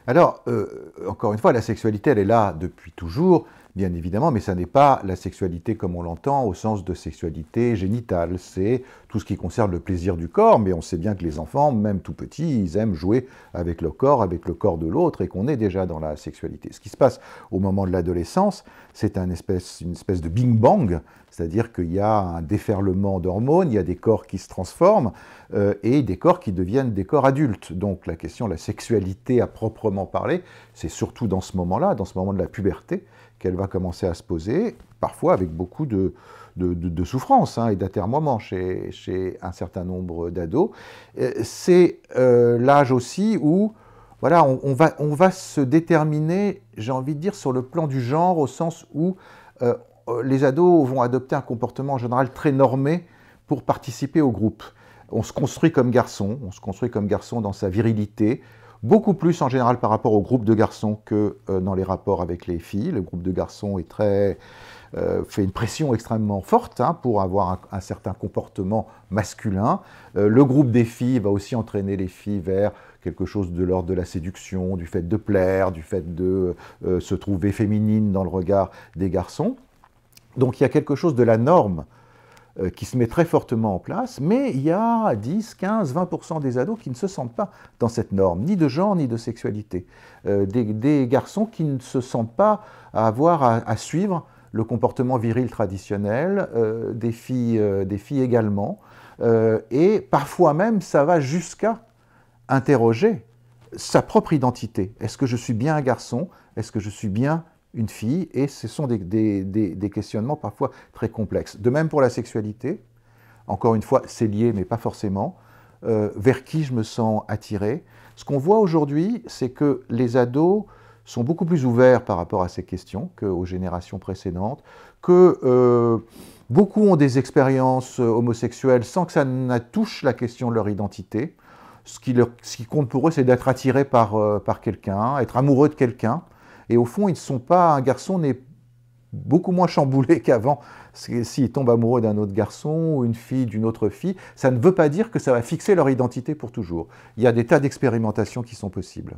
Alors, encore une fois, la sexualité, elle est là depuis toujours, bien évidemment, mais ça n'est pas la sexualité comme on l'entend au sens de sexualité génitale. C'est tout ce qui concerne le plaisir du corps, mais on sait bien que les enfants, même tout petits, ils aiment jouer avec le corps de l'autre, et qu'on est déjà dans la sexualité. Ce qui se passe au moment de l'adolescence, c'est une espèce de bing-bang, c'est-à-dire qu'il y a un déferlement d'hormones, il y a des corps qui se transforment, et des corps qui deviennent des corps adultes. Donc la question de la sexualité à proprement parler, c'est surtout dans ce moment-là, dans ce moment de la puberté, qu'elle va commencer à se poser, parfois avec beaucoup de souffrance et d'atermoiement chez un certain nombre d'ados. C'est l'âge aussi où voilà, on va se déterminer, j'ai envie de dire, sur le plan du genre, au sens où les ados vont adopter un comportement en général très normé pour participer au groupe. On se construit comme garçon, dans sa virilité, beaucoup plus en général par rapport au groupe de garçons que dans les rapports avec les filles. Le groupe de garçons est fait une pression extrêmement forte pour avoir un certain comportement masculin. Le groupe des filles va aussi entraîner les filles vers quelque chose de l'ordre de la séduction, du fait de plaire, du fait de se trouver féminine dans le regard des garçons. Donc il y a quelque chose de la norme qui se met très fortement en place, mais il y a 10, 15, 20% des ados qui ne se sentent pas dans cette norme, ni de genre, ni de sexualité. Des garçons qui ne se sentent pas à avoir à suivre le comportement viril traditionnel, des filles également, et parfois même ça va jusqu'à interroger sa propre identité. Est-ce que je suis bien un garçon? Est-ce que je suis bien une fille? Et ce sont des questionnements parfois très complexes. De même pour la sexualité, encore une fois, c'est lié, mais pas forcément. Vers qui je me sens attiré? Ce qu'on voit aujourd'hui, c'est que les ados sont beaucoup plus ouverts par rapport à ces questions qu'aux générations précédentes, que beaucoup ont des expériences homosexuelles sans que ça ne touche la question de leur identité. Ce qui compte pour eux, c'est d'être attiré par quelqu'un, être amoureux de quelqu'un. Et au fond, ils ne sont pas, un garçon n'est beaucoup moins chamboulé qu'avant. S'ils tombent amoureux d'un autre garçon ou une fille d'une autre fille, ça ne veut pas dire que ça va fixer leur identité pour toujours. Il y a des tas d'expérimentations qui sont possibles.